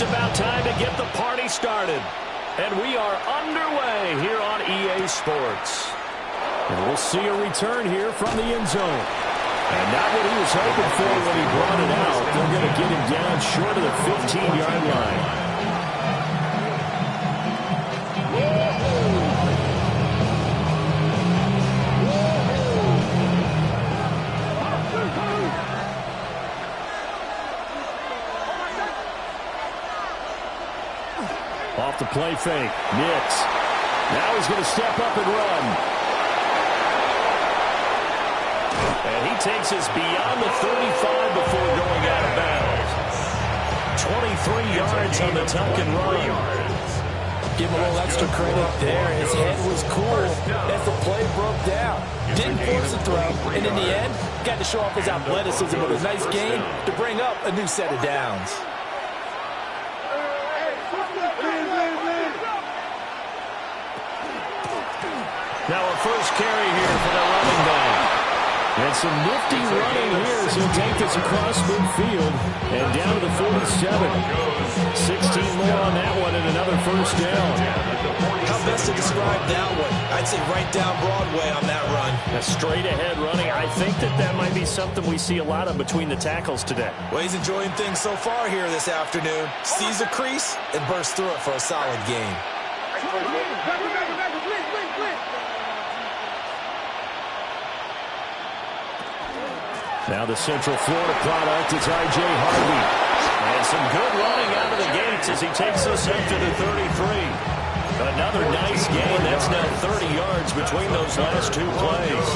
just about time to get the party started. And we are underway here on EA Sports. And we'll see a return here from the end zone. And not what he was hoping for when he brought it out. They're going to get him down short of the 15-yard line. Off the play fake. Nix. Now he's going to step up and run. And he takes us beyond the 35 before going out of bounds. 23 yards on the tuck and run. Give him a little extra credit there. His head was cool as the play broke down. Didn't force the throw. And in the end, got to show off his athleticism with a nice gain to bring up a new set of downs. Now a first carry here for the running back. And some nifty running here as he'll take this across midfield and down to the 47. 16 more on that one and another first down. How best to describe that one? I'd say right down Broadway on that run. A straight ahead running. I think that might be something we see a lot of between the tackles today. Well, he's enjoying things so far here this afternoon. Sees a crease and bursts through it for a solid gain. Now the Central Florida product, it's R.J. Harvey. And some good running out of the gates as he takes us up to the 33. Another nice gain. That's now 30 yards between those last two plays.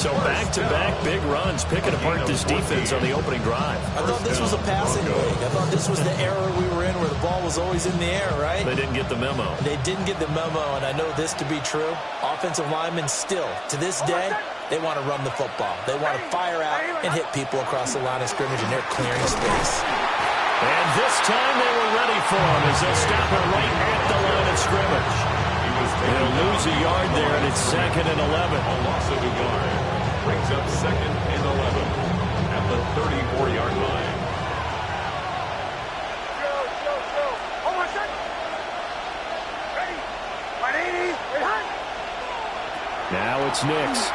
So back-to-back big runs, picking apart this defense on the opening drive. I thought this was a passing league. I thought this was the era we were in where the ball was always in the air, right? They didn't get the memo. They didn't get the memo, and I know this to be true. Offensive linemen still, to this day, they want to run the football. They want to fire out and hit people across the line of scrimmage, and they're clearing space. And this time they were ready for him as they'll stop it right at the line of scrimmage. They'll lose a yard there, and it's 2nd and 11. A loss of a yard brings up 2nd and 11 at the 34-yard line. Now it's Nix.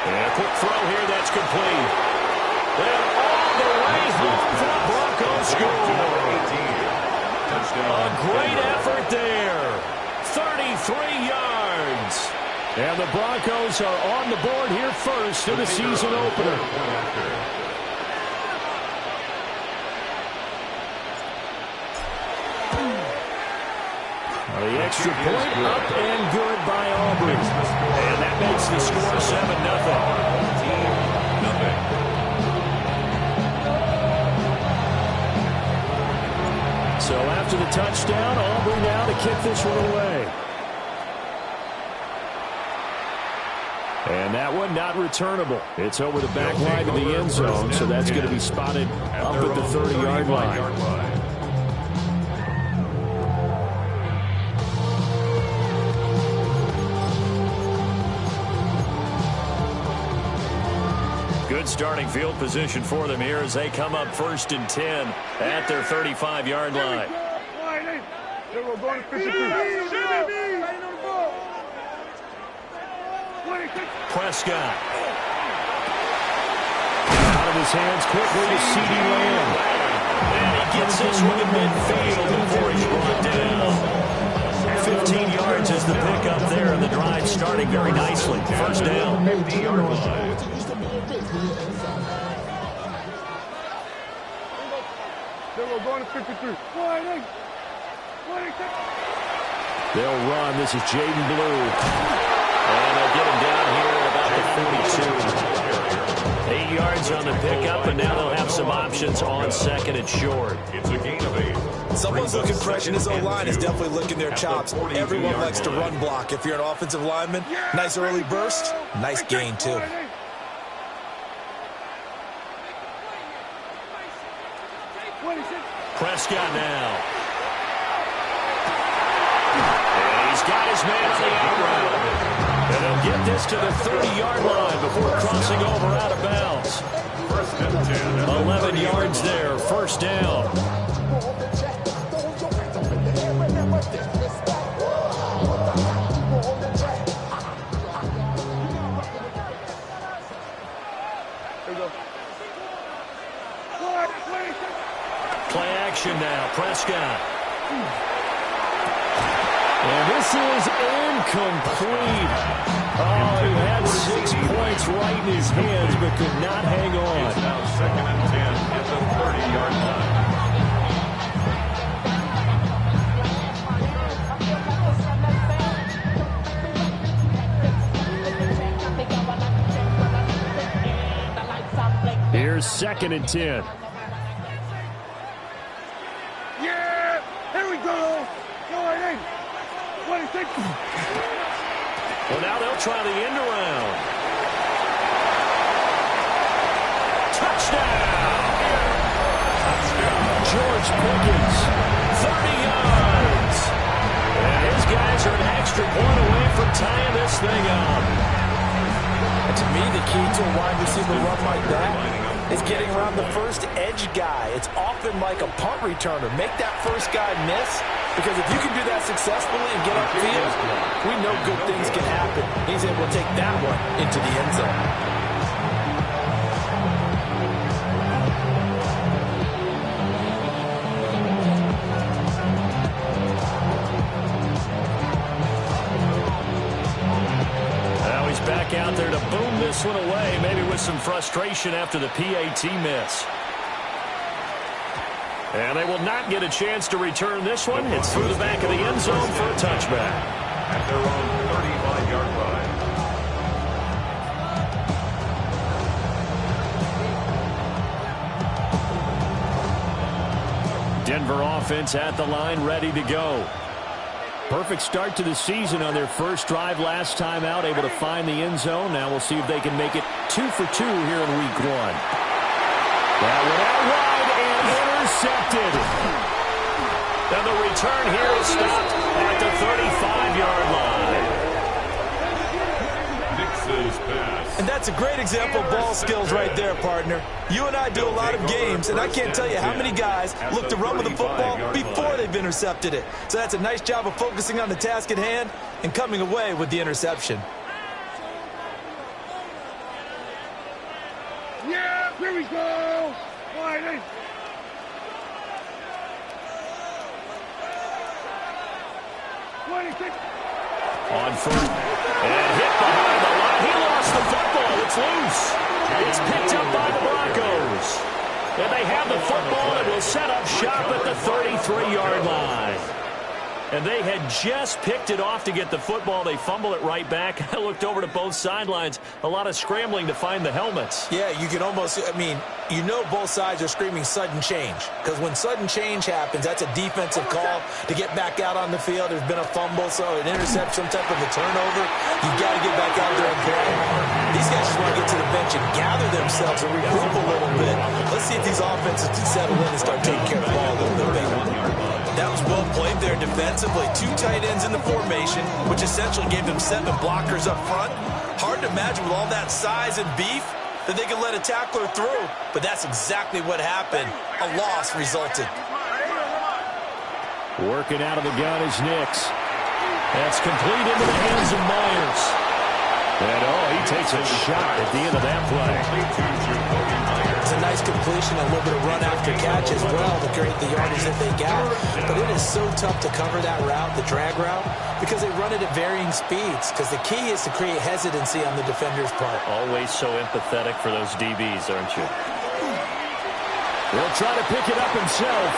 And a quick throw here that's complete. And all the way home for the Broncos score. A great effort there. 33 yards. And the Broncos are on the board here first in the season opener. The extra point up and good by Aubrey. And that makes the score 7-0. So after the touchdown, Aubrey now to kick this one away. And that one not returnable. It's over the back line of the end zone, so that's going to be spotted up at the 30-yard line. Good starting field position for them here as they come up 1st and 10 at their 35-yard line. Prescott. Out of his hands quickly to CeeDee Lamb. And he gets this one in midfield before he's brought down. 15 yards is the pickup there, and the drive starting very nicely. First down. 50-yard line. They'll run. This is Jaden Blue. And they'll get him down here at about the 42. 8 yards on the pickup, and now they'll have some options on 2nd and short. It's a gain of 8. Someone's looking fresh, and his O-line is definitely licking their chops. Everyone likes to run block. If you're an offensive lineman, nice early burst, nice gain, too. Prescott now. And he's got his man on the out route. And he'll get this to the 30-yard line before crossing over out of bounds. First and 10. 11 yards there, first down. Play action now, Prescott. And this is incomplete. Oh, he had 6 points right in his hands, but could not hang on. It's now second and 10 at the 30-yard line. Here's second and 10. Yeah, here we go. No, I ain't. 26. Well, now they'll try the end around. Touchdown! George Pickens, 30 yards. And his guys are an extra point away from tying this thing up. And to me, the key to a wide receiver run like that is getting around the first edge guy. It's often like a punt returner. Make that first guy miss, because if you can do that successfully and get upfield, we know good things can happen. He's able to take that one into the end zone. Back out there to boom this one away, maybe with some frustration after the PAT miss. And they will not get a chance to return this one. It's through the back of the end zone for a touchback. At their own 35-yard line. Denver offense at the line, ready to go. Perfect start to the season on their first drive last time out, able to find the end zone. Now we'll see if they can make it 2 for 2 here in week 1. That went out wide and intercepted. And the return here is stopped at the 35-yard line. Nix's pass. And that's a great example of ball skills right there, partner. You and I do a lot of games, and I can't tell you how many guys look to run with the football before they've intercepted it. So that's a nice job of focusing on the task at hand and coming away with the interception. Yeah, here we go. Wide eight. On first, and hit behind the line. He lost the football. It's loose. It's picked up by the Broncos. And they have the football and will set up shop at the 33-yard line. And they had just picked it off to get the football. They fumble it right back. I looked over to both sidelines. A lot of scrambling to find the helmets. Yeah, you can almost, you know both sides are screaming sudden change. Because when sudden change happens, that's a defensive call to get back out on the field. There's been a fumble, so an interception, some type of a turnover. You've got to get back out there and play. These guys just want to get to the bench and gather themselves and regroup a little bit. Let's see if these offenses can settle in and start taking care of the ball a little bit better. That was well played there defensively. 2 tight ends in the formation, which essentially gave them 7 blockers up front. Hard to imagine with all that size and beef that they could let a tackler through, but that's exactly what happened. A loss resulted. Working out of the gun is Nix. That's complete into the hands of Myers. And, he takes a shot at the end of that play. It's a nice completion, a little bit of run after catch as well to create the yardage that they got. But it is so tough to cover that route, the drag route, because they run it at varying speeds. Because the key is to create hesitancy on the defender's part. Always so empathetic for those DBs, aren't you? He'll try to pick it up himself.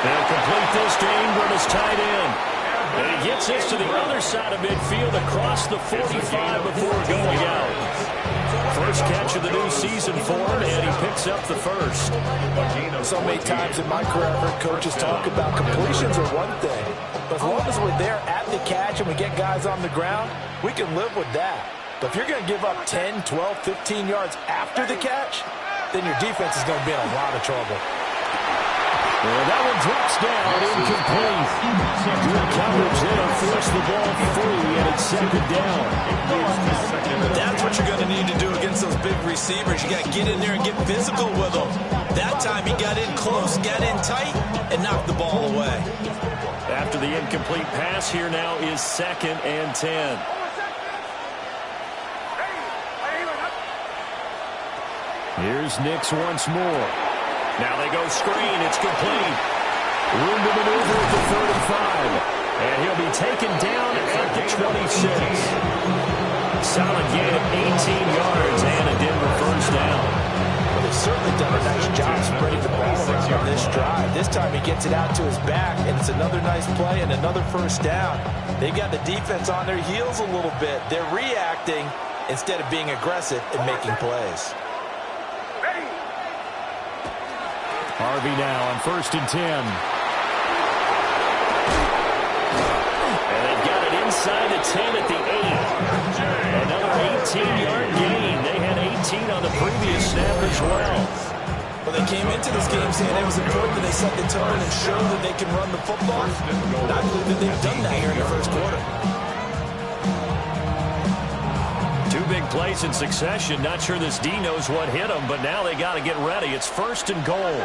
They'll complete this to Ingram as tight end. And he gets this to the other side of midfield across the 45 before going out. First catch of the new season for him, and he picks up the first. So many times in my career, I've heard coaches talk about completions are one thing. But as long as we're there at the catch and we get guys on the ground, we can live with that. But if you're going to give up 10, 12, 15 yards after the catch, then your defense is going to be in a lot of trouble. Well, that one drops down, incomplete. Good coverage there, force the ball free, and it's second down. That's what you're going to need to do against those big receivers. You got to get in there and get physical with them. That time he got in close, got in tight, and knocked the ball away. After the incomplete pass, here now is 2nd and 10. Here's Nix once more. Now they go screen. It's complete. Room to maneuver at the 35. And he'll be taken down at the 26. Solid gain of 18 yards and a Denver first down. Well, they've certainly done a nice job spreading the ball around on this drive. This time he gets it out to his back, and it's another nice play and another first down. They've got the defense on their heels a little bit. They're reacting instead of being aggressive and making plays. Harvey now on 1st and 10. And they've got it inside the 10 at the 8. Another 18-yard gain. They had 18 on the previous snap as well. Well, they came into this game saying it was important that they set the tone and show that they can run the football. And I believe that they've done that here in the first quarter. 2 big plays in succession. Not sure this D knows what hit them, but now they got to get ready. It's 1st and goal.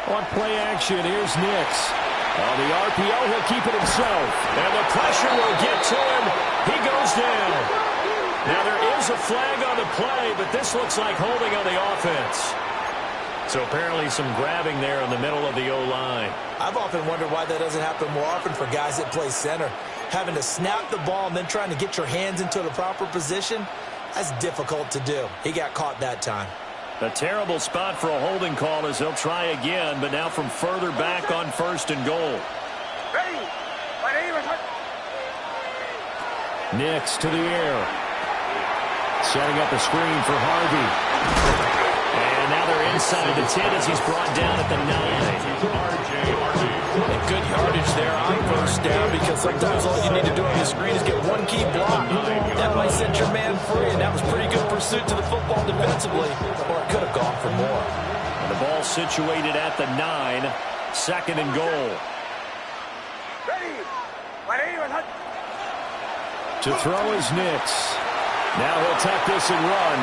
On play action, here's Nix. On the RPO, he'll keep it himself. And the pressure will get to him. He goes down. Now there is a flag on the play, but this looks like holding on the offense. So apparently some grabbing there in the middle of the O-line. I've often wondered why that doesn't happen more often for guys that play center. Having to snap the ball and then trying to get your hands into the proper position, that's difficult to do. He got caught that time. A terrible spot for a holding call as they'll try again, but now from further back on 1st and goal. Nix to the air. Setting up a screen for Harvey. And now they're inside the 10 as he's brought down at the 9. And good yardage there on first down, because sometimes all you need to do on the screen is get one key block. That might set your man free, and that was pretty good pursuit to the football defensively, or it could have gone for more. And the ball situated at the 9, 2nd and goal. To throw is Nix. Now he'll tuck this and run.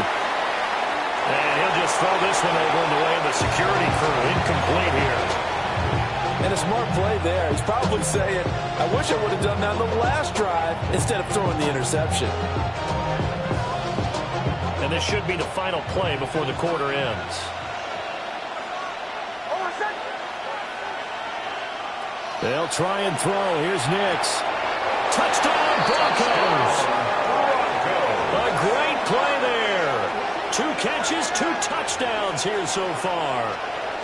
And he'll just throw this one over in the way of the security crew. Incomplete here. And a smart play there. He's probably saying, I wish I would have done that on the last drive instead of throwing the interception. And this should be the final play before the quarter ends. They'll try and throw. Here's Nix. Touchdown, Broncos! A great play there. 2 catches, 2 touchdowns here so far.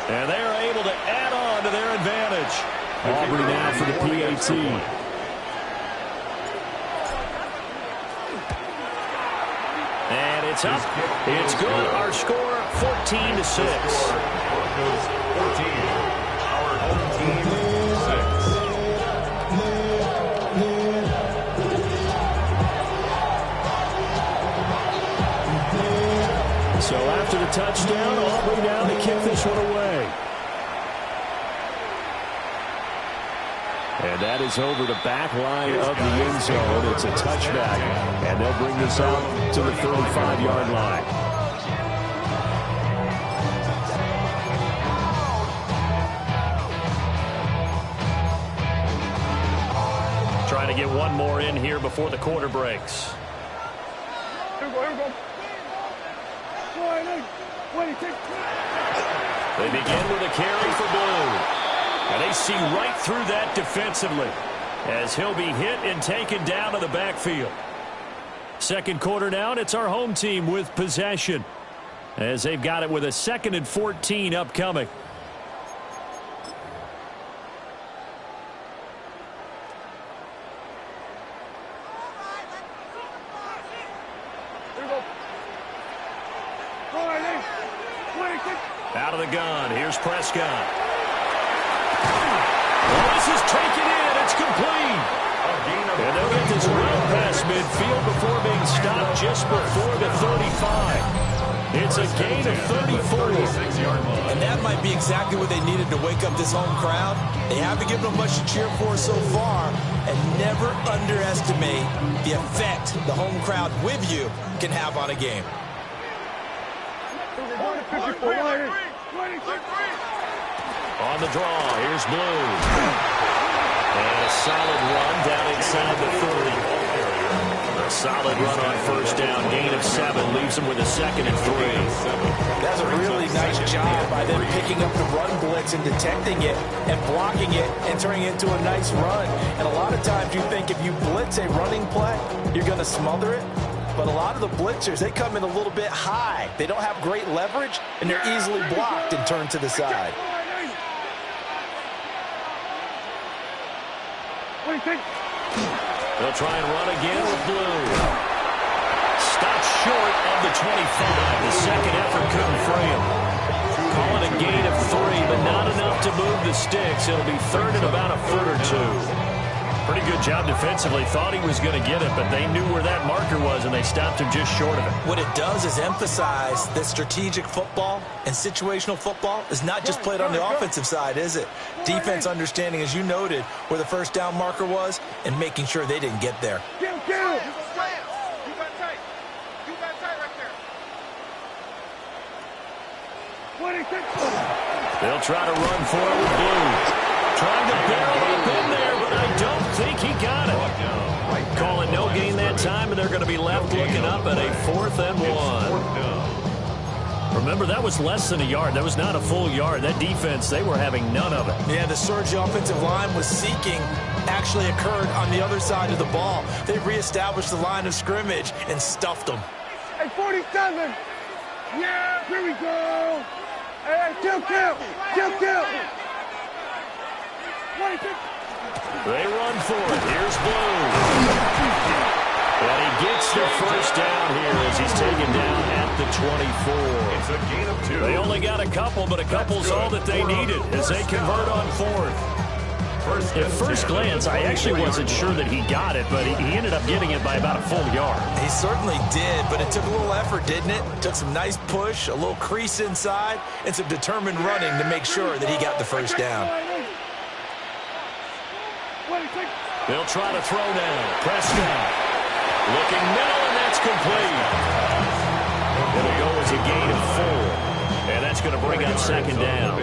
And they're able to add on to their advantage. Aubrey now for the PAT. And it's up. It's good. Our score, 14-6. Broncos 14. Our home team 6. So after the touchdown, Aubrey now to kick this one away. And that is over the back line of the end zone. It's a touchback, and they'll bring this out to the 35-yard line. Trying to get one more in here before the quarter breaks. Here we go, here we go. They begin with a carry for Blue. And they see right through that defensively as he'll be hit and taken down to the backfield. Second quarter now, and it's our home team with possession as they've got it with a 2nd and 14 upcoming. Out of the gun, here's Prescott. Well, this is taken in, it's complete. And they'll get this route past midfield before being stopped just before the 35. It's a gain of 34. And that might be exactly what they needed to wake up this home crowd. They haven't given them much to cheer for so far. And never underestimate the effect the home crowd with you can have on a game. On the draw, here's Blue. And a solid run down inside the 30. A solid run on first down, gain of 7, leaves him with a 2nd and 3. That's a really nice job by them picking up the run blitz and detecting it and blocking it and turning it into a nice run. And a lot of times you think if you blitz a running play, you're going to smother it. But a lot of the blitzers, they come in a little bit high. They don't have great leverage, and they're easily blocked and turned to the side. What do you think? They'll try and run again with Blue. Stopped short of the 25. The second effort couldn't free him. Calling a gain of 3, but not enough to move the sticks. It'll be 3rd and about a foot or 2. Pretty good job defensively. Thought he was going to get it, but they knew where that marker was, and they stopped him just short of it. What it does is emphasize that strategic football and situational football is not just played on the offensive side, is it? Defense understanding, as you noted, where the first down marker was and making sure they didn't get there. Kill. You got tight. You got tight right there. What do you think? They'll try to run for it with Blue. Trying to barrel up in there, but I don't think he got it. Calling no gain that time, and they're going to be left looking up at a 4th and 1. Remember, that was less than a yard. That was not a full yard. That defense, they were having none of it. Yeah, the surge the offensive line was seeking actually occurred on the other side of the ball. They reestablished the line of scrimmage and stuffed them. Hey, 47. Yeah, here we go. Hey, kill. What do you think? They run for it. Here's Blue. And he gets the first down here as he's taken down at the 24. It's a gain of 2. They only got a couple, but a couple's all that they needed as they convert on 4th. At first glance, I actually wasn't sure that he got it, but he ended up getting it by about a full yard. He certainly did, but it took a little effort, didn't it? Took some nice push, a little crease inside, and some determined running to make sure that he got the first down. What do you think? They'll try to throw now. Prescott looking middle, and that's complete. It'll go as a gain of 4, and that's going to bring up 2nd down.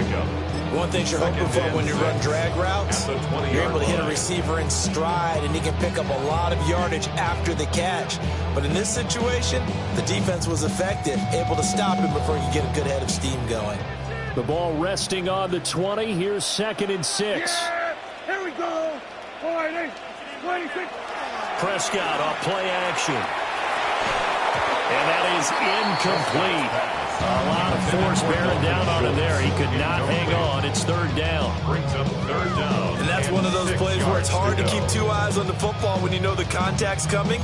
One thing you're hoping for when you run drag routes, you're able to hit a receiver in stride, and he can pick up a lot of yardage after the catch. But in this situation, the defense was effective, able to stop him before you get a good head of steam going. The ball resting on the 20. Here's 2nd and 6. Yeah, here we go. All right, what do you think? Prescott off play action. And that is incomplete. A lot of force bearing down on him there. He could not hang on. It's 3rd down. Brings up 3rd down. And that's one of those plays where it's hard to keep 2 eyes on the football when you know the contact's coming,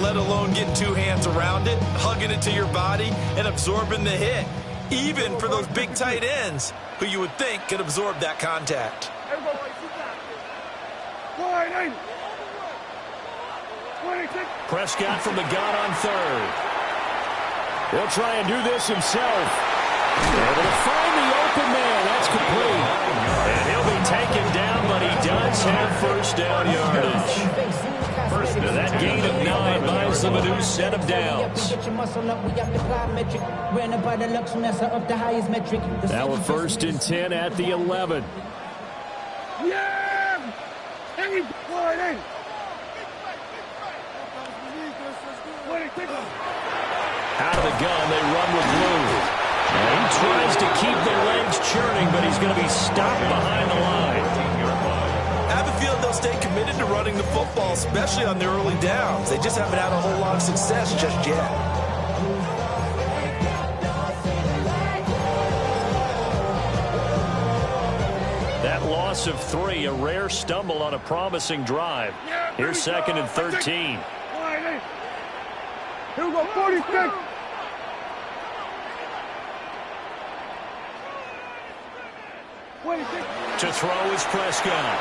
let alone getting 2 hands around it, hugging it to your body, and absorbing the hit. Even for those big tight ends who you would think could absorb that contact. Prescott from the gun on 3rd. He'll try and do this himself. Able to find the open man. That's complete. And he'll be taken down, but he does have first down yardage. That gain of 9 buys them a new set of downs. Now a 1st and 10 at the 11. Yeah! Out of the gun, they run with Blue. And he tries to keep the legs churning, but he's going to be stopped behind the line. I have a feeling they'll stay committed to running the football, especially on their early downs. They just haven't had a whole lot of success just yet. That loss of 3, a rare stumble on a promising drive. Here's 2nd and 13. Here we go, 46. To throw is Prescott.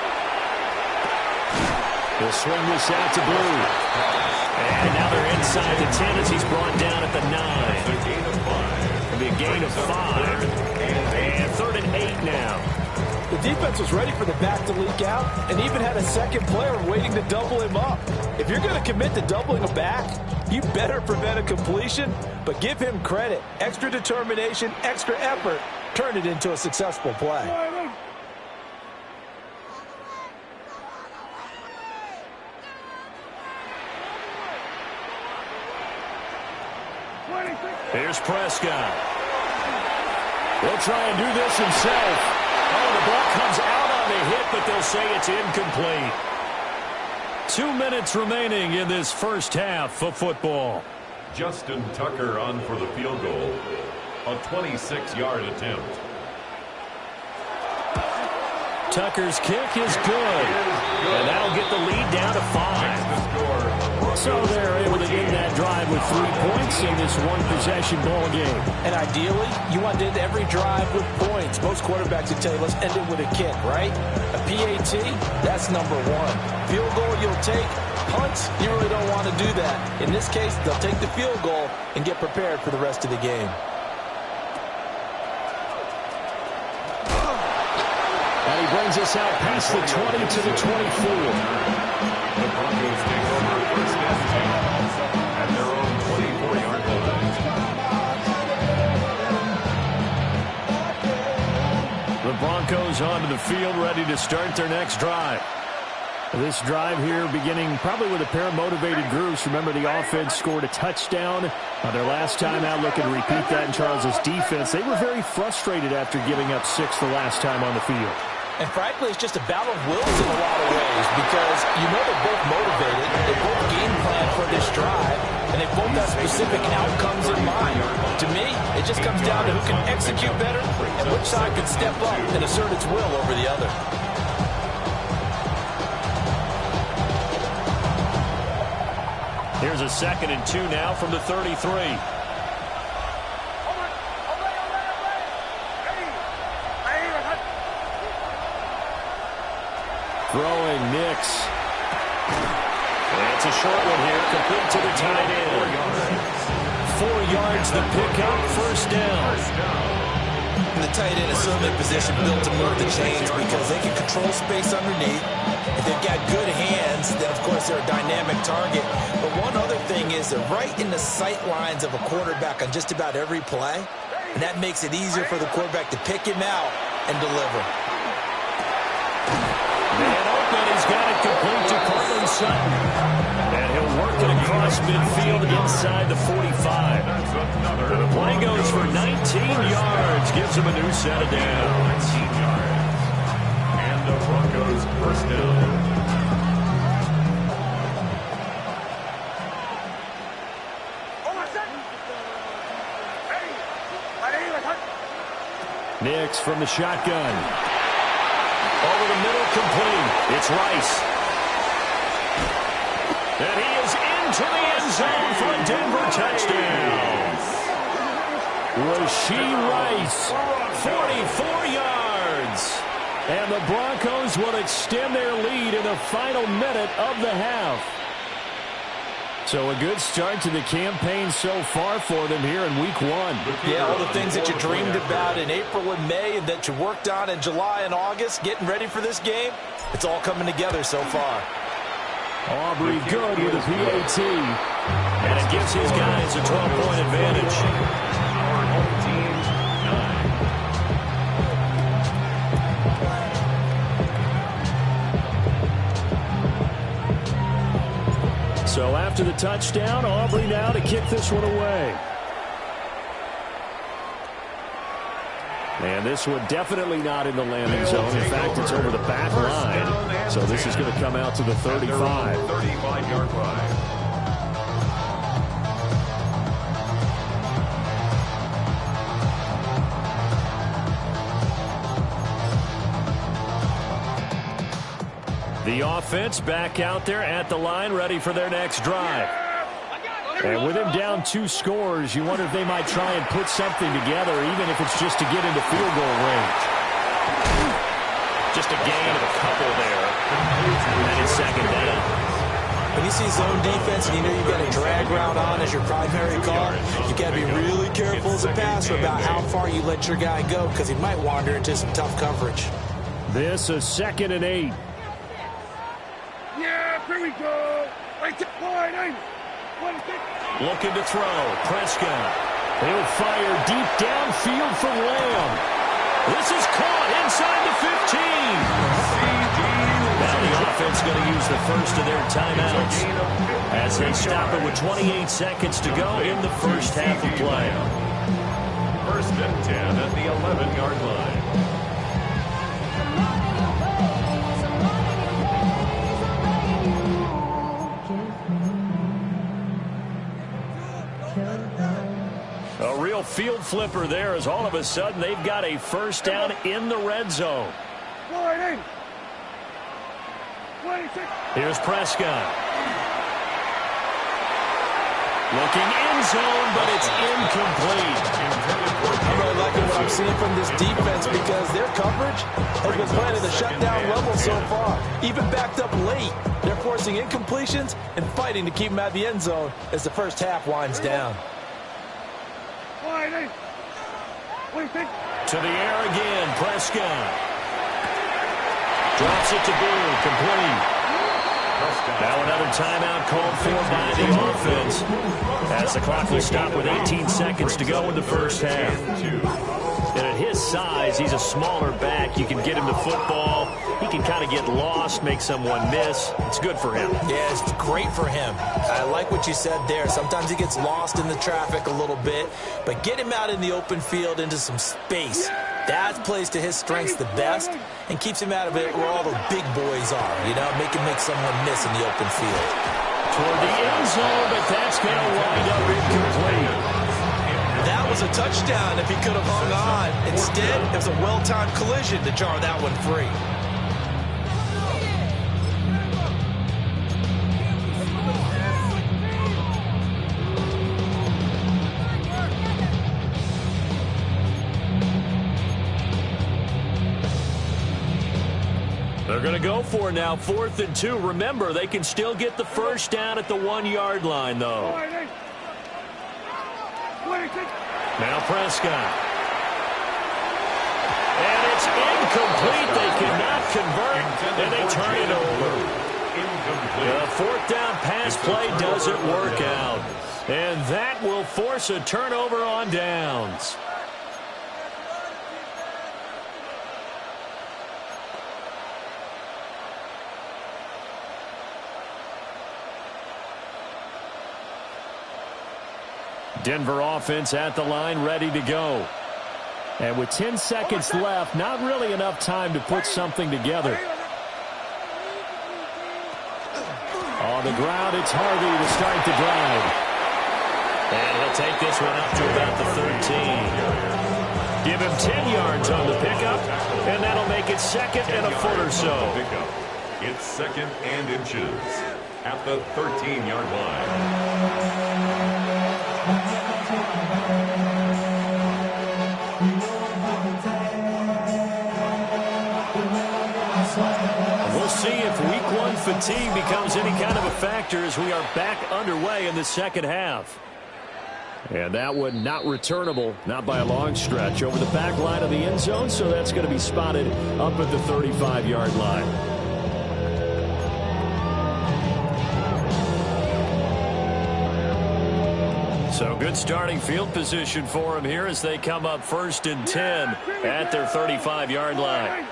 He'll swing this out to Blue. And now they're inside the 10 as he's brought down at the 9. The gain of 5. be a gain of 5. And 3rd and 8 now. The defense was ready for the back to leak out and even had a second player waiting to double him up. If you're going to commit to doubling a back, you better prevent a completion, but give him credit. Extra determination, extra effort, turn it into a successful play. Here's Prescott. He'll try and do this himself. Oh, the ball comes out on the hit, but they'll say it's incomplete. 2 minutes remaining in this first half of football. Justin Tucker on for the field goal. A 26-yard attempt. Tucker's kick is good. And that'll get the lead down to 5. So they're able to end that drive with 3 points in this one-possession ball game. And ideally, you want to end every drive with points. Most quarterbacks would tell you, let's end it with a kick, right? A PAT, that's number 1. Field goal you'll take. Punts, you really don't want to do that. In this case, they'll take the field goal and get prepared for the rest of the game. And he brings us out past the 20 to the 24. The Broncos take over first and 10 at their own 24-yard line. The Broncos onto the field, ready to start their next drive. This drive here beginning probably with a pair of motivated groups. Remember, the offense scored a touchdown on their last time out. Looking to repeat that in Charles' defense. They were very frustrated after giving up 6 the last time on the field. And frankly, it's just a battle of wills in a lot of ways because you know they're both motivated, they both game plan for this drive, and they both have specific outcomes in mind. To me, it just comes down to who can execute better and which side can step up and assert its will over the other. Here's a 2nd and 2 now from the 33. Throwing Nix. It's a short one here, complete to the tight end. 4 yards the pickup, first down. The tight end is certainly a position built to move the chains because they can control space underneath. If they've got good hands, then of course they're a dynamic target. But one other thing is they're right in the sight lines of a quarterback on just about every play. And that makes it easier for the quarterback to pick him out and deliver. Man open, he's got it complete to Courtland Sutton. And he'll work it across midfield inside the 45. The play goes for 19 yards, gives him a new set of downs. And the Broncos first down. Nix from the shotgun. Over the middle, complete. It's Rice. And he is into the end zone for a Denver touchdown. Rashee Rice, 44 yards. And the Broncos will extend their lead in the final minute of the half. So a good start to the campaign so far for them here in week 1. Yeah, all the things that you dreamed about in April and May and that you worked on in July and August, getting ready for this game, it's all coming together so far. Aubrey good with a PAT. And it gives his guys a 12-point advantage. Our home team's 9. So after the touchdown, Aubrey now to kick this one away. And this one definitely not in the landing zone. In fact, it's over the back line. So this is going to come out to the 35. 35-yard line. The offense back out there at the line, ready for their next drive. And with him down 2 scores, you wonder if they might try and put something together, even if it's just to get into field goal range. Just a gain of a couple there. And it's 2nd down. When you see zone defense and you know you've got a drag route on as your primary call, you got to be really careful as a passer about how far you let your guy go because he might wander into some tough coverage. This is 2nd and 8. Yeah, here we go. Looking to throw. Prescott. He'll fire deep downfield from Lamb. This is caught inside the 15. Now the offense going to use the first of their timeouts as they stop it with 28 seconds to go in the first half of play. 1st and 10 at the 11-yard line. A real field flipper there as all of a sudden they've got a first down in the red zone. Here's Prescott. Looking end zone, but it's incomplete. I'm really liking what I'm seeing from this defense because their coverage has been playing at the shutdown level so far. Even backed up late, they're forcing incompletions and fighting to keep them out of the end zone as the first half winds down. To the air again, Prescott. Drops it to Bull, complete. Now another timeout called for by the offense as the clock will stop with 18 seconds to go in the first half. And at his size, he's a smaller back. You can get him to football. He can kind of get lost, make someone miss. It's good for him. Yeah, it's great for him. I like what you said there. Sometimes he gets lost in the traffic a little bit, but get him out in the open field into some space. That plays to his strengths the best and keeps him out of it where all the big boys are, you know, make him make someone miss in the open field. Toward the end zone, but that's going to wind up incomplete. That was a touchdown if he could have hung on. Instead, it was a well-timed collision to jar that one free. They're going to go for it now, 4th and 2. Remember, they can still get the first down at the 1-yard line, though. Now Prescott. And it's incomplete. They cannot convert, and they turn it over. The 4th down pass play doesn't work out. And that will force a turnover on downs. Denver offense at the line, ready to go. And with 10 seconds left, not really enough time to put something together. On the ground, it's Harvey to start the drive. And he'll take this one up to about the 13. Give him 10 yards on the pickup, and that'll make it 2nd and a foot or so. It's 2nd and inches at the 13-yard line. We'll see if week 1 fatigue becomes any kind of a factor as we are back underway in the second half. And that one not returnable, not by a long stretch, over the back line of the end zone, so that's going to be spotted up at the 35-yard line. So good starting field position for them here as they come up 1st and 10 at their 35-yard line.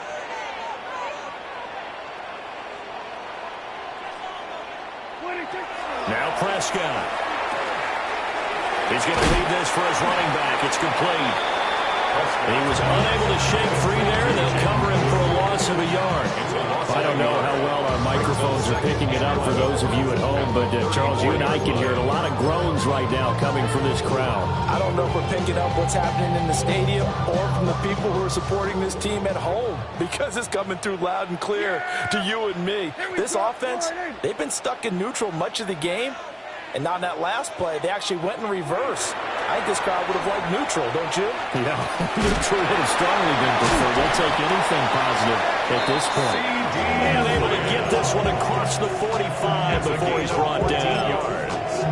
Now Prescott. He's going to lead this for his running back. It's complete. He was unable to shake free there. They'll cover him for a loss of a yard. I don't know how well our microphones are picking it up for those of you at home, but Charles, you and I can hear it. A lot of groans right now coming from this crowd. I don't know if we're picking up what's happening in the stadium or from the people who are supporting this team at home because it's coming through loud and clear to you and me. This offense, they've been stuck in neutral much of the game. And on that last play, they actually went in reverse. I think this crowd would have liked neutral, don't you? Yeah, neutral would have strongly been preferred. They'll take anything positive at this point. And able to get this one across the 45 before he's brought down.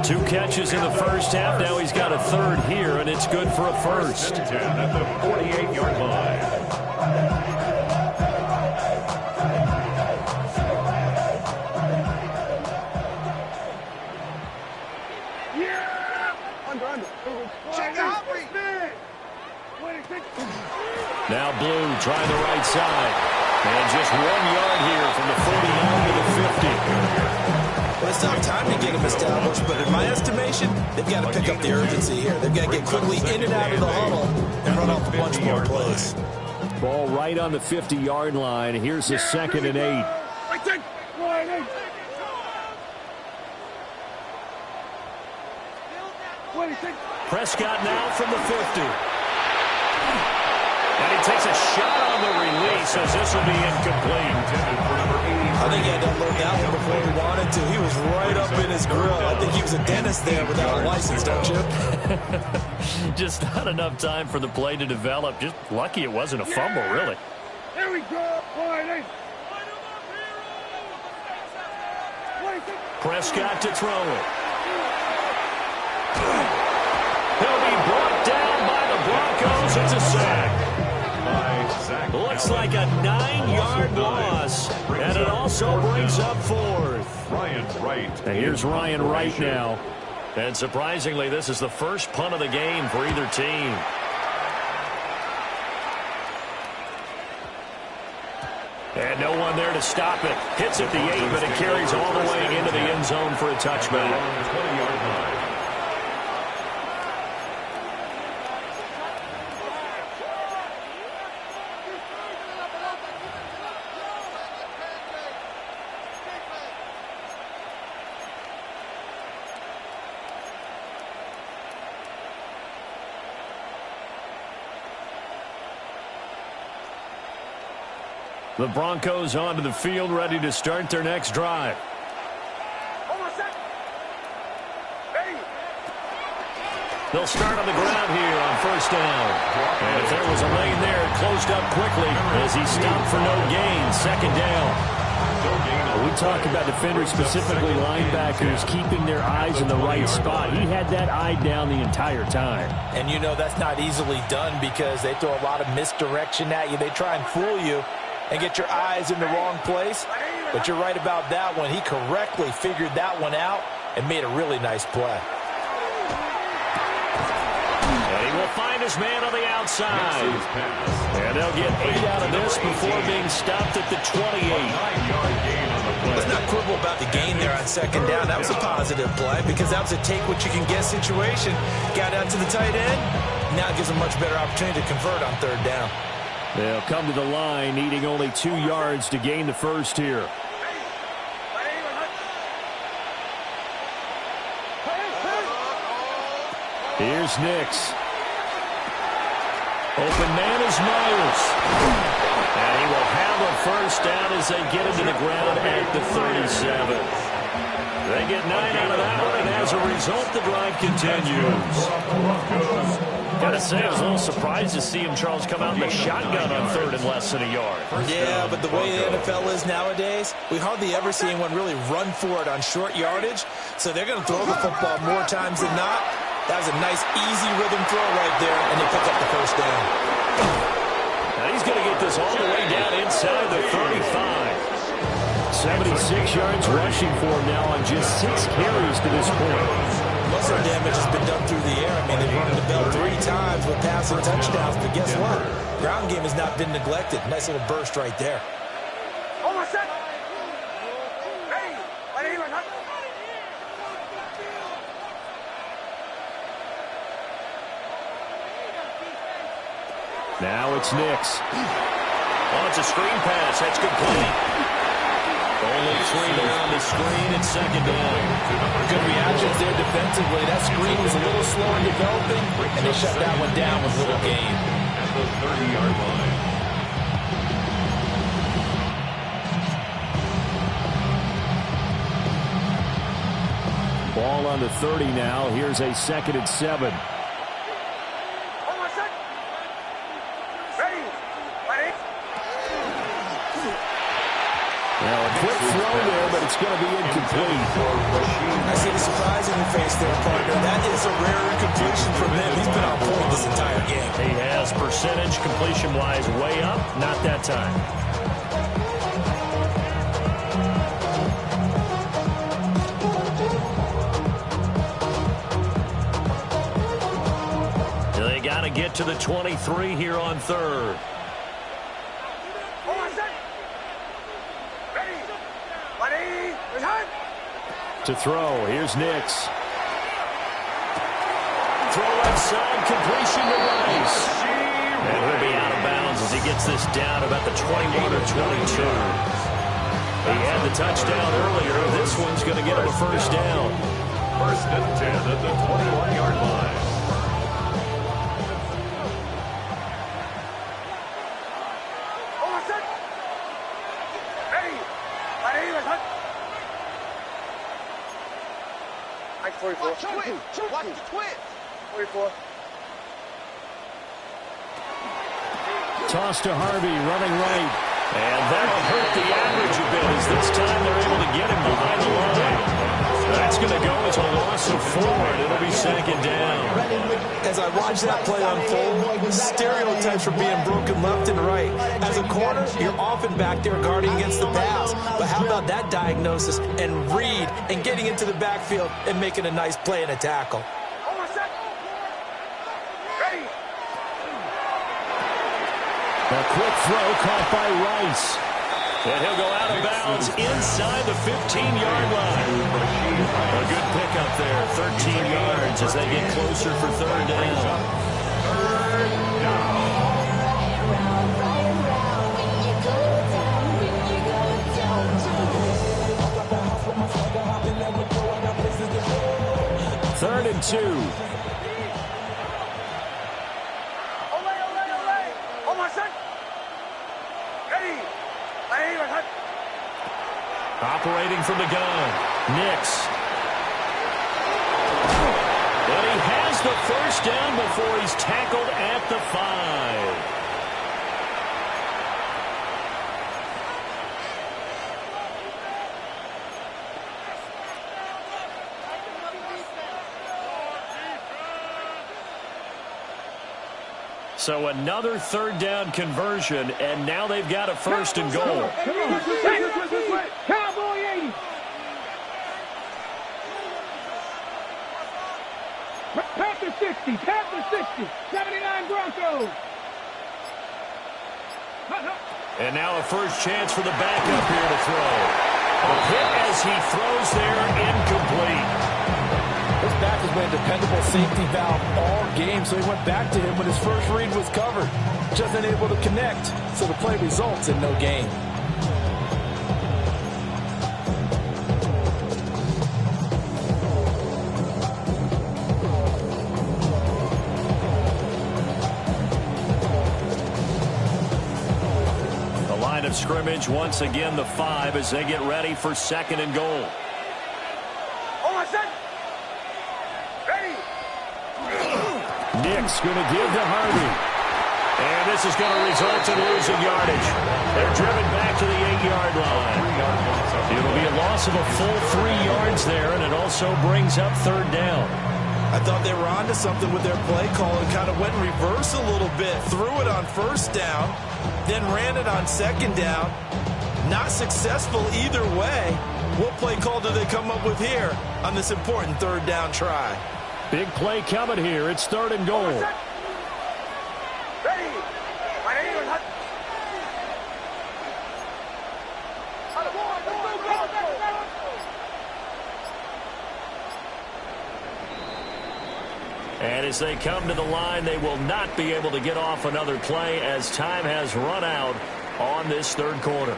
2 catches in the first half. Now he's got a third here, and it's good for a first. At the 48-yard line. Now Blue trying the right side. And just 1 yard here from the 49 to the 50. Well, it's not time to get him established, but in my estimation, they've got to pick up the urgency here. They've got to get quickly in and out of the huddle and run off a bunch more plays. Ball right on the 50-yard line. Here's the 2nd and 8. Prescott now from the 50. And he takes a shot on the release as this will be incomplete. I think he had to unload that one before he wanted to. He was right up in his grill. I think he was a dentist there without a license, don't you? Just not enough time for the play to develop. Just lucky it wasn't a fumble, really. There we go. Prescott to throw it. He'll be brought down by the Broncos. It's a sack. Looks like a 9-yard loss, and it also brings up 4th. Ryan Wright. And here's Ryan Wright now. And surprisingly, this is the first punt of the game for either team. And no one there to stop it. Hits at the 8, but it carries all the way into the end zone for a touchback. 20-yard line. The Broncos onto the field, ready to start their next drive. They'll start on the ground here on first down. And if there was a lane there, it closed up quickly as he stopped for no gain. 2nd down. We talk about defenders, specifically linebackers, keeping their eyes in the right spot. He had that eye down the entire time. And you know that's not easily done because they throw a lot of misdirection at you. They try and fool you and get your eyes in the wrong place. But you're right about that one. He correctly figured that one out and made a really nice play. And he will find his man on the outside. And they'll get 8 out of this before being stopped at the 28. Let's not quibble about the gain there on 2nd down. That was a positive play because that was a take-what-you-can-get situation. Got out to the tight end. Now it gives a much better opportunity to convert on 3rd down. They'll come to the line, needing only 2 yards to gain the first here. Here's Nix. Open man is Myers. And he will have a first down as they get him to the ground at the 37. They get 9 out of that one, and as a result, the drive continues. Gotta say, I was a little surprised to see him, Charles, come out in the shotgun on 3rd and less than a yard. Yeah, but the way the NFL is nowadays, we hardly ever see anyone really run for it on short yardage. So they're going to throw the football more times than not. That was a nice, easy rhythm throw right there, and they pick up the first down. Now he's going to get this all the way down inside the 35. 76 yards rushing for him now on just 6 carries to this point. Most of the damage has been done through the air. I mean, they've run the bell 3 times with passing touchdowns, but guess what? Ground game has not been neglected. Nice little burst right there. Now it's Nix. Oh, it's a screen pass. That's complete. Only 3 there on the screen at 2nd down. Good reactions there defensively. That screen was a little slow in developing, and they shut that one down with little gain. At the 30-yard line. Ball on the 30 now. Here's a 2nd and 7. Now a quick throw there, but it's going to be incomplete. I see the surprise in your face there, partner. That is a rare incompletion from him. He's been on point this entire game. He has percentage completion-wise way up. Not that time. They got to get to the 23 here on third. To throw, here's Nix. Throw left side, completion to Rice. And he'll be out of bounds as he gets this down about the 21 or 22. He had the touchdown earlier. This one's going to get him a first down. First and 10 at the 21-yard line. Watch the twist. 44. Toss to Harvey, running right. And that'll hurt the average a bit as this time they're able to get him behind the line. That's going to go as a loss of 4, and it'll be second down. As I watch that play unfold, stereotypes are being broken left and right. As a corner, you're often back there guarding against the pass. But how about that diagnosis and read and getting into the backfield and making a nice play and a tackle? A quick throw caught by Rice. And he'll go out of bounds inside the 15-yard line. A good pickup there, 13 yards as they get closer for third down. Third and 2. Operating from the gun, Nix. And he has the first down before he's tackled at the 5. So another third down conversion, and now they've got a first and goal. Cowboy 80. Panther 60. Panther 60. 79 Broncos. And now a first chance for the backup here to throw. A hit as he throws there, incomplete. This back has been a dependable safety valve all game, so he went back to him when his first read was covered. Just unable to connect, so the play results in no gain. The line of scrimmage, once again the 5 as they get ready for second and goal. Nix going to give to Harvey. And this is going to result in losing yardage. They're driven back to the 8-yard line. It'll be a loss of a full 3 yards there, and it also brings up third down. I thought they were onto something with their play call and kind of went in reverse a little bit. Threw it on first down, then ran it on second down. Not successful either way. What play call do they come up with here on this important third down try? Big play coming here. It's third and goal. And as they come to the line, they will not be able to get off another play as time has run out on this third quarter.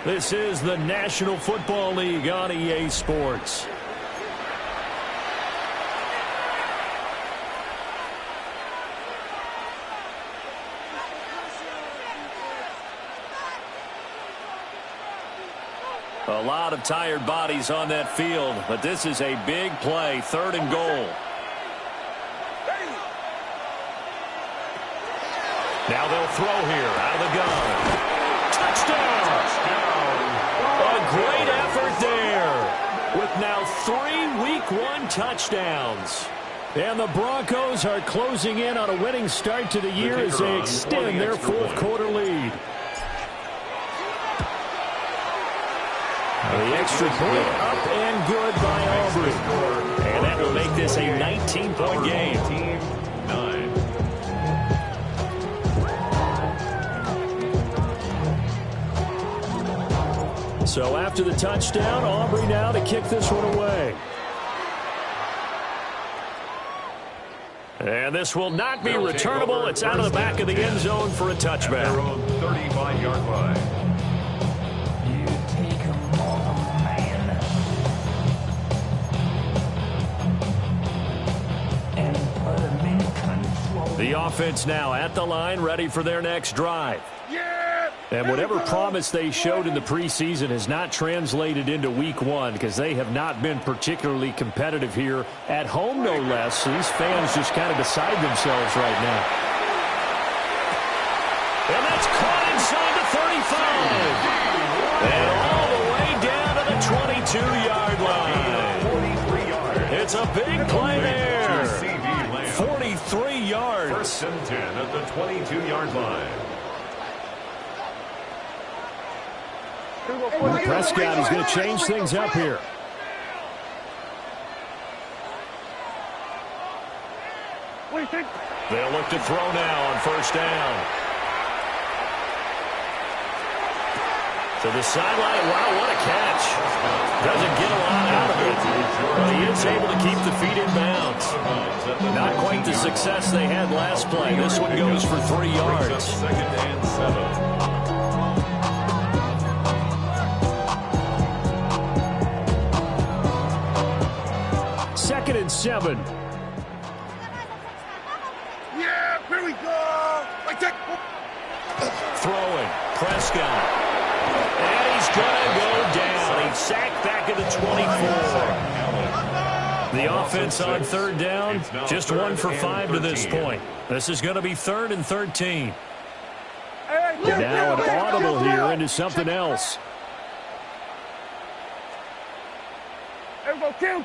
This is the National Football League on EA Sports. A lot of tired bodies on that field, but this is a big play, third and goal. Now they'll throw here out of the gun. Touchdown! A great effort there. with now 3 Week 1 touchdowns. And the Broncos are closing in on a winning start to the year as they extend their fourth quarter lead. The extra point up and good by Aubrey. And that will make this a 19-point game. Team 9. So after the touchdown, Aubrey now to kick this one away. And this will not be returnable. It's out of the back of the end zone for a touchback. Their own 35-yard line. The offense now at the line, ready for their next drive. Yeah! And whatever promise they showed in the preseason has not translated into Week 1 because they have not been particularly competitive here at home, no less. So these fans just kind of beside themselves right now. And that's caught inside the 35. And all the way down to the 22-yard line. It's a big play there. 43 yards. First and 10 at the 22-yard line. Prescott is going to change things up here. They'll look to throw now on first down. To the sideline. Wow, what a catch. Doesn't get a lot out of it. But he is able to keep the feet in bounds. Not quite the success they had last play. This one goes for 3 yards. Second and 7. Second and 7. Yeah, here we go. Throwing. Prescott. And he's going to go down. He's sacked back at the 24. The offense on third down, just 1 for 5 to this point. This is going to be 3rd and 13. Now an audible here into something else. Kill.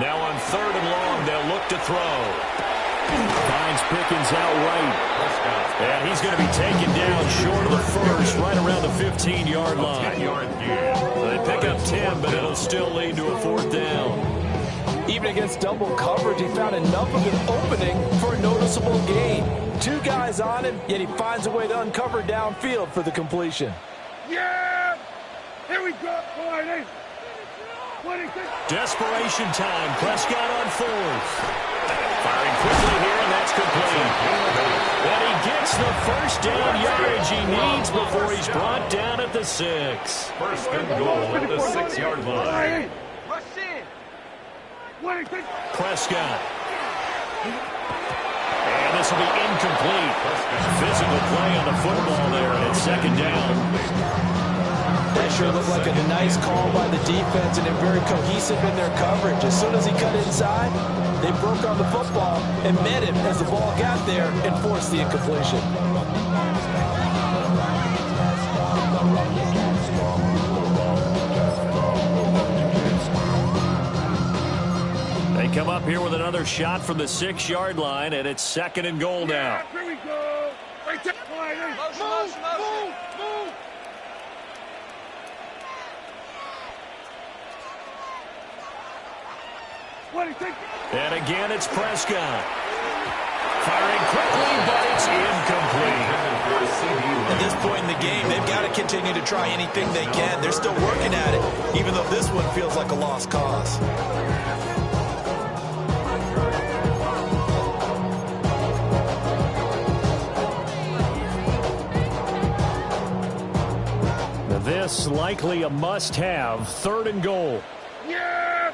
Now on 3rd and long, they'll look to throw. Finds Pickens out right. And he's going to be taken down short of the first, right around the 15-yard line. They pick up 10, but it'll still lead to a 4th down. Even against double coverage, he found enough of an opening for a noticeable gain. 2 guys on him, yet he finds a way to uncover downfield for the completion. Yeah! Here we go. Desperation time. Prescott on 4th. Firing quickly here, and that's complete. And he gets the first down yardage he needs before he's brought down at the 6. First and goal at the 6-yard line. Rush in. Prescott. And this will be incomplete. Physical play on the football there, and it's 2nd down. That sure looked like a nice call by the defense, and they're very cohesive in their coverage. As soon as he cut inside, they broke on the football and met him as the ball got there and forced the incompletion. They come up here with another shot from the 6-yard line, and it's 2nd and goal now. Here we go. Right there. Move. And again, it's Prescott. Firing quickly, but it's incomplete. At this point in the game, they've got to continue to try anything they can. They're still working at it, even though this one feels like a lost cause. This likely a must-have. 3rd and goal. Yeah!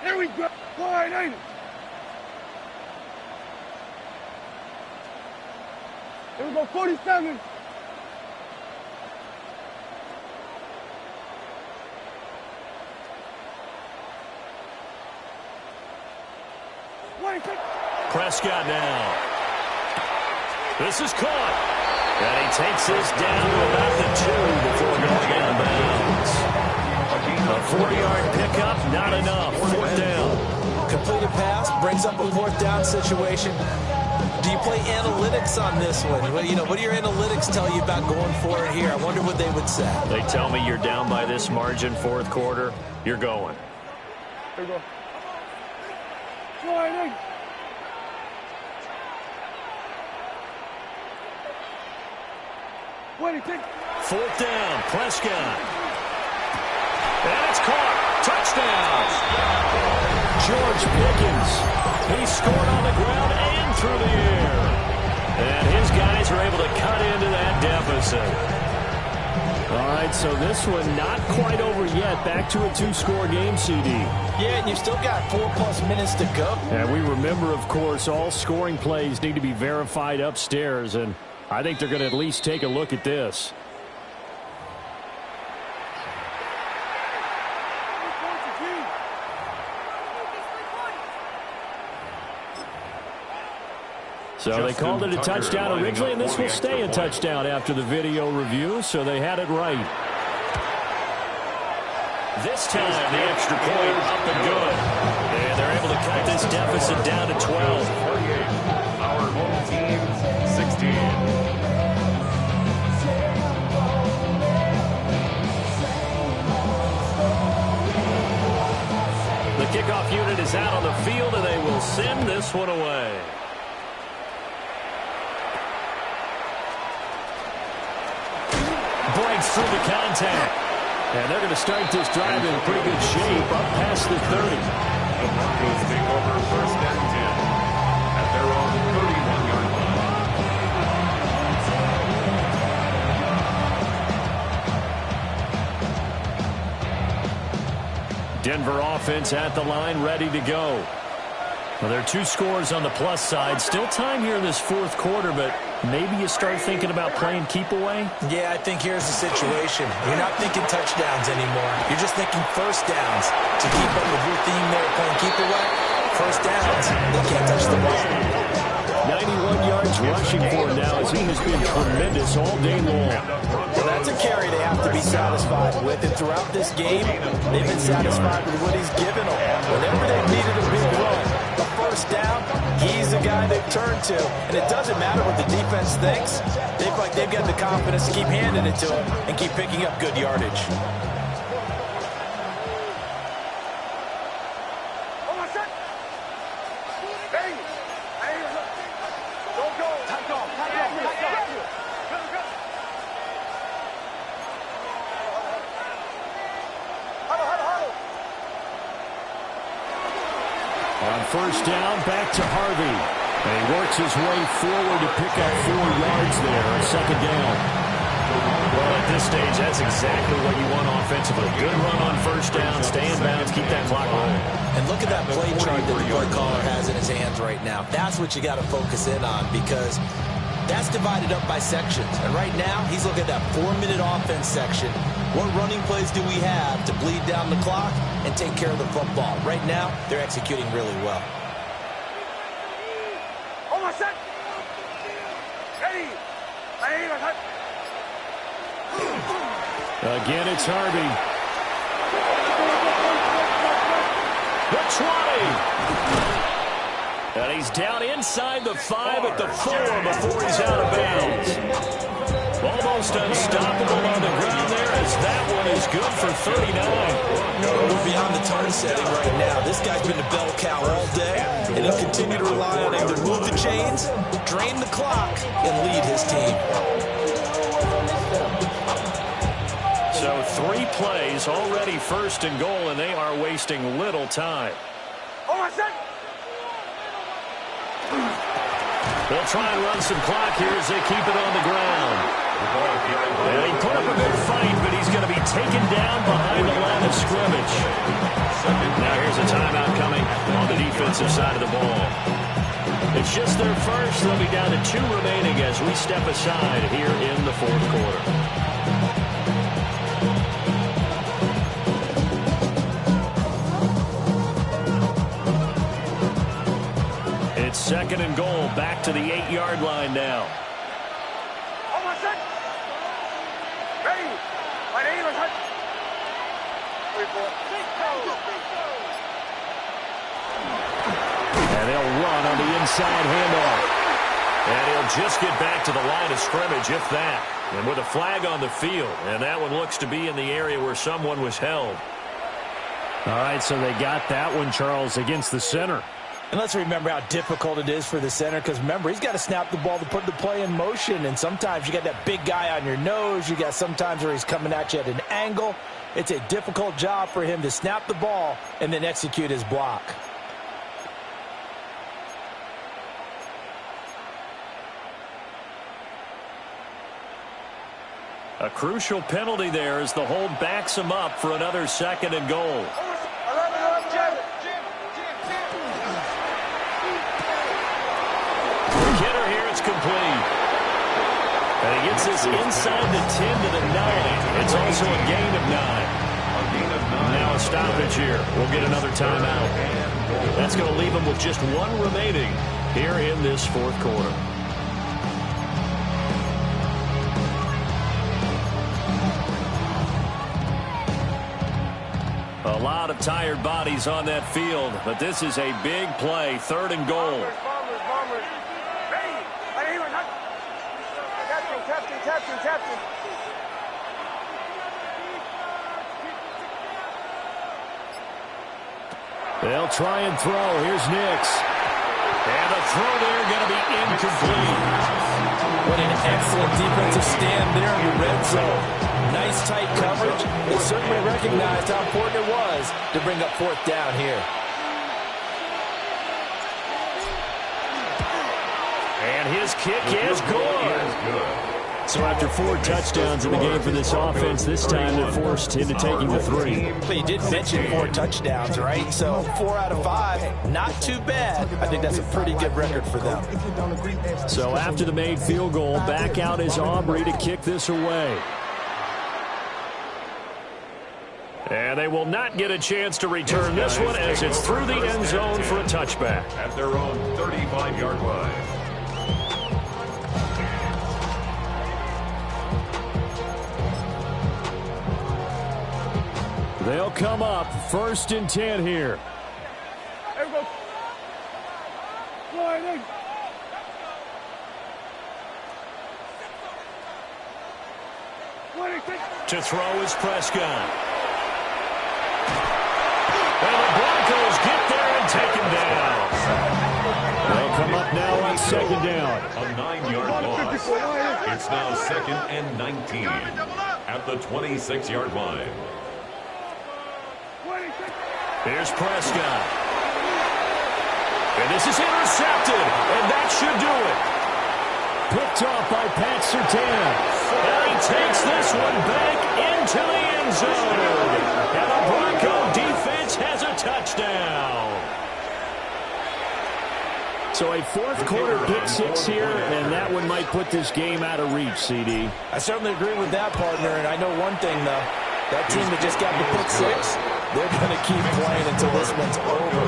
Here we go. Wide, ain't it? Here we go, 47. Prescott now. This is caught. And he takes this down to about the 2 before going in. of bounds. A 4-yard pickup, not enough. 4th down. Completed pass, brings up a 4th down situation. Do you play analytics on this one? What do your analytics tell you about going for it here? I wonder what they would say. They tell me you're down by this margin, 4th quarter. You're going. There you go. Sliding. Wait, take. 4th down, Prescott. And it's caught. Touchdown. George Pickens. He scored on the ground and through the air. And his guys are able to cut into that deficit. All right, so this one not quite over yet. Back to a 2-score game, CD. Yeah, and you've still got 4+ minutes to go. And we remember, of course, all scoring plays need to be verified upstairs, and I think they're going to at least take a look at this. So they called it a touchdown originally, and this will stay a touchdown after the video review, so they had it right. This time, the extra point up and good. And they're able to cut this deficit down to 12. 48. Our home team, 16. The kickoff unit is out on the field, and they will send this one away. Breaks through the contact. And they're going to start this drive in pretty good shape up past the 30. The Broncos take over 1st and 10 at their own 31-yard line. Denver offense at the line, ready to go. Well, there are 2 scores on the plus side. Still time here in this 4th quarter, but maybe you start thinking about playing keep away? Yeah, I think here's the situation. You're not thinking touchdowns anymore. You're just thinking 1st downs. To keep up with your theme there, playing keep away, 1st downs, they can't touch the ball. 91 yards rushing for him now as he has been tremendous all day long. Well, that's a carry they have to be satisfied with. And throughout this game, they've been satisfied with what he's given them. Whenever they've needed a big run, a 1st down, he's the guy they've turned to. And it doesn't matter what the defense thinks. They've got the confidence to keep handing it to him and keep picking up good yardage. On 1st down, back to Harvey. And he works his way forward to pick up 4 yards there on 2nd down. Well, at this stage, that's exactly what you want offensively. Good run on 1st down, stay in bounds, keep that clock rolling. And look at that play chart that the play caller has in his hands right now. That's what you got to focus in on because that's divided up by sections. And right now, he's looking at that 4-minute offense section. What running plays do we have to bleed down the clock and take care of the football? Right now, they're executing really well. Again, it's Harvey. The 20. And he's down inside the 5 at the 4 before he's out of bounds. Almost unstoppable on the ground there as that one is good for 39. We're beyond the turn setting right now. This guy's been a bell cow all day, and he'll continue to rely on him to move the chains, drain the clock, and lead his team. So 3 plays, already 1st and goal, and they are wasting little time. They'll try and run some clock here as they keep it on the ground. And he put up a good fight, but he's going to be taken down behind the line of scrimmage. Now here's a timeout coming on the defensive side of the ball. It's just their first. They'll be down to 2 remaining as we step aside here in the 4th quarter. It's 2nd and goal, back to the 8-yard line now. And they'll run on the inside handoff. And he'll just get back to the line of scrimmage, if that. And with a flag on the field. And that one looks to be in the area where someone was held. All right, so they got that one, Charles, against the center. And let's remember how difficult it is for the center, because remember, he's got to snap the ball to put the play in motion, and sometimes you got that big guy on your nose. You got sometimes where he's coming at you at an angle. It's a difficult job for him to snap the ball and then execute his block. A crucial penalty there as the hold backs him up for another 2nd and goal. Kidder here, it's complete. And he gets this inside the 10 to the 9. It's also a gain of 9. Now a stoppage here. We'll get another timeout. That's going to leave him with just one remaining here in this 4th quarter. A lot of tired bodies on that field, but this is a big play, 3rd and goal. Captain. They'll try and throw. Here's Nix. And the throw there going to be incomplete. What an excellent defensive stand there in the red zone. Nice tight coverage. They certainly recognized how important it was to bring up 4th down here. And his kick is good. So after 4 touchdowns in the game for this offense, this time they're forced into taking the 3. But you did mention 4 touchdowns, right? So 4 out of 5, not too bad. I think that's a pretty good record for them. So after the made field goal, back out is Aubrey to kick this away. And they will not get a chance to return this one as it's through the end zone for a touchback. At their own 35-yard line. They'll come up 1st and 10 here. There we go. Slide in. To throw is Prescott. And the Broncos get there and take him down. They'll come up now on 2nd down. A 9-yard loss. It's now 2nd and 19 at the 26-yard line. Here's Prescott. And this is intercepted, and that should do it. Picked off by Pat Surtain. And he takes this one back into the end zone. And the Bronco defense has a touchdown. So a 4th quarter pick 6 here, and that one might put this game out of reach, CD. I certainly agree with that, partner, and I know one thing, though. That team that just got the pick 6, they're going to keep playing until this one's over.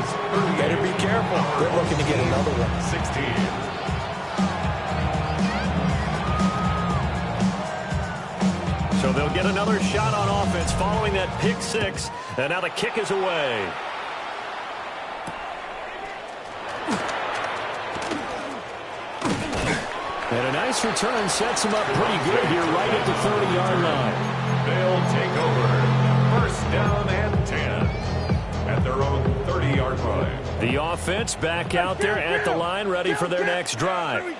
Better be careful. They're looking to get another one. 16. So they'll get another shot on offense following that pick 6, and now the kick is away. And a nice return sets him up pretty good here right at the 30-yard line. They'll take over 1st down and 10 at their own 30-yard line. The offense back out there at the line, ready for their next drive.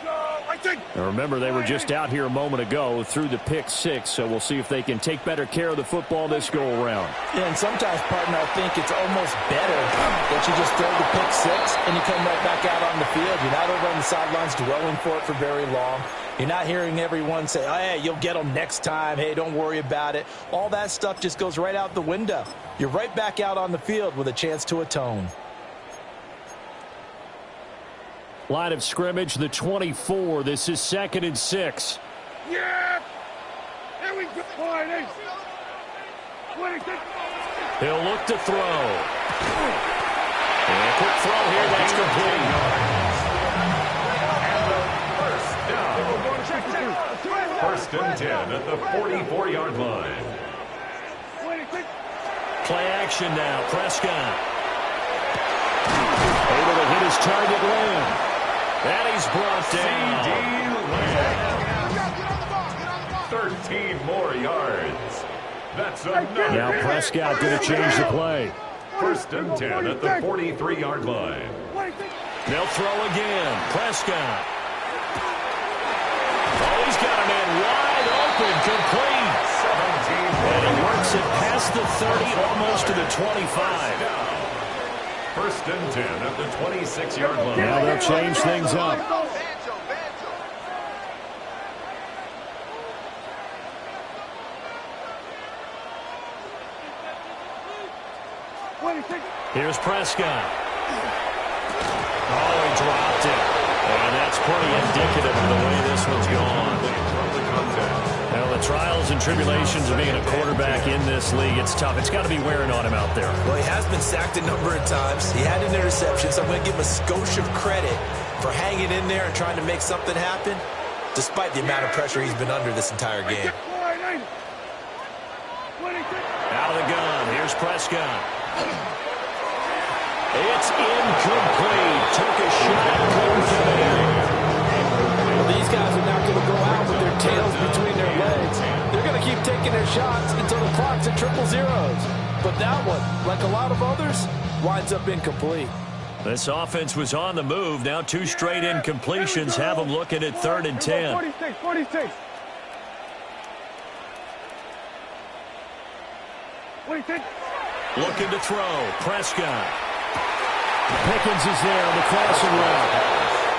Now remember, they were just out here a moment ago through the pick 6, so we'll see if they can take better care of the football this go-around. Yeah, and sometimes, partner, I think it's almost better that you just throw the pick 6 and you come right back out on the field. You're not over on the sidelines dwelling for it for very long. You're not hearing everyone say, oh, hey, you'll get them next time. Hey, don't worry about it. All that stuff just goes right out the window. You're right back out on the field with a chance to atone. Line of scrimmage, the 24. This is 2nd and 6. Yeah! Here we go. He'll look to throw. And a quick throw here, that's complete. First and 10 at the 44-yard line. Play action now. Prescott. Able to hit his target Lamb. And he's brought down. CD Lamb. 13 more yards. That's another. Now Prescott going to change the play. 1st and 10 at the 43-yard line. They'll throw again. Prescott. Oh, he's got a man wide open, complete. 17. And he works it past the 30, almost to the 25. 1st and 10 at the 26-yard line. Now they'll change things up. Here's Prescott. Oh, he dropped it. And that's pretty indicative of the way this one's gone. Well, the trials and tribulations of being a quarterback in this league, it's tough. It's got to be wearing on him out there. Well, he has been sacked a number of times. He had an interception, so I'm going to give him a skosh of credit for hanging in there and trying to make something happen, despite the amount of pressure he's been under this entire game. Out of the gun. Here's Prescott. It's incomplete. Took a shot. Couldn't get it in. Well, these guys are not going to go out with their tails between their legs. They're going to keep taking their shots until the clock's at 000. But that one, like a lot of others, winds up incomplete. This offense was on the move. Now 2 straight incompletions have them looking at 3rd and 10. 46. Looking to throw. Prescott. Pickens is there on the crossing route.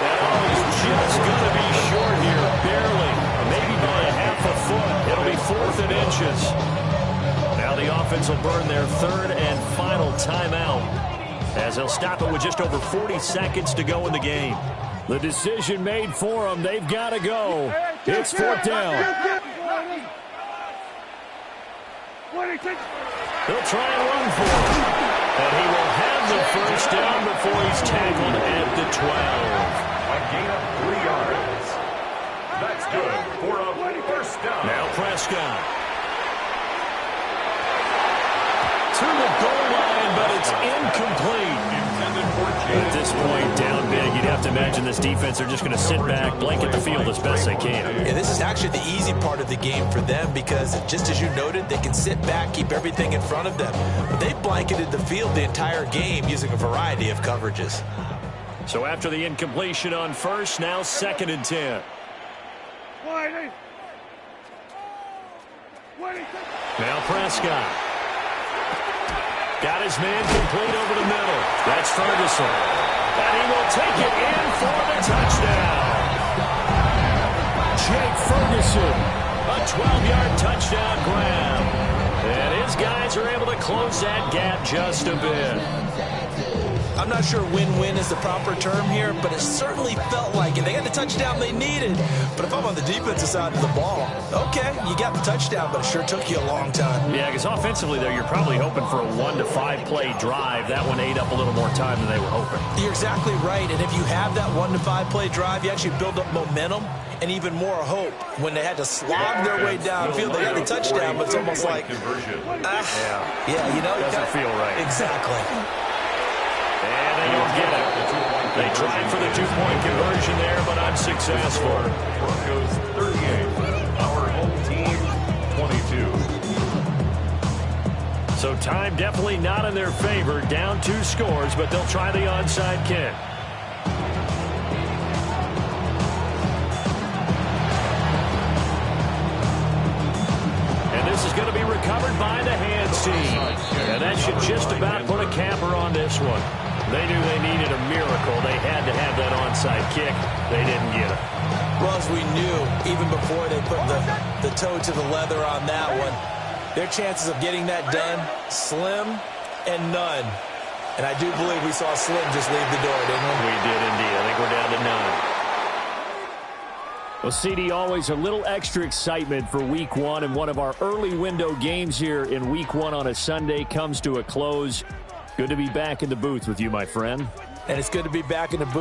Oh, he's just going to be short here. Barely. Maybe by a half a foot. It'll be 4th and inches. Now the offense will burn their 3rd and final timeout, as they'll stop it with just over 40 seconds to go in the game. The decision made for them. They've got to go. It's 4th down. They'll try and run for it. And he will have the 1st down before he's tackled at the 12. A gain of 3 yards. That's good for a 1st down. Now Prescott. To the goal line, but it's incomplete. At this point, down big, you'd have to imagine this defense are just going to sit back, blanket the field as best they can. Yeah, this is actually the easy part of the game for them because, just as you noted, they can sit back, keep everything in front of them. But they've blanketed the field the entire game using a variety of coverages. So after the incompletion on 1st, now 2nd and 10. Now Prescott. Got his man complete over the middle. That's Ferguson. And he will take it in for the touchdown. Jake Ferguson. A 12-yard touchdown grab. And his guys are able to close that gap just a bit. I'm not sure win-win is the proper term here, but it certainly felt like it. They got the touchdown they needed. But if I'm on the defensive side of the ball, okay, you got the touchdown, but it sure took you a long time. Yeah, because offensively, though, you're probably hoping for a 1 to 5 play drive. That one ate up a little more time than they were hoping. You're exactly right. And if you have that 1 to 5 play drive, you actually build up momentum and even more hope. When they had to slog their way downfield, they got the touchdown, but it's almost like, yeah, you know, doesn't feel right. Exactly. And they don't get it. They tried for the 2-point conversion there, but unsuccessful. Broncos 38, our home team 22. So time definitely not in their favor. Down 2 scores, but they'll try the onside kick. And this is going to be recovered by the hands team. And that should just about put a capper on this one. They knew they needed a miracle. They had to have that onside kick. They didn't get it. Well, as we knew, even before they put the toe to the leather on that one, their chances of getting that done, slim and none. And I do believe we saw Slim just leave the door, didn't we? We did indeed. I think we're down to none. Well, CD, always a little extra excitement for Week 1, and one of our early window games here in Week 1 on a Sunday comes to a close. Good to be back in the booth with you, my friend. And it's good to be back in the booth.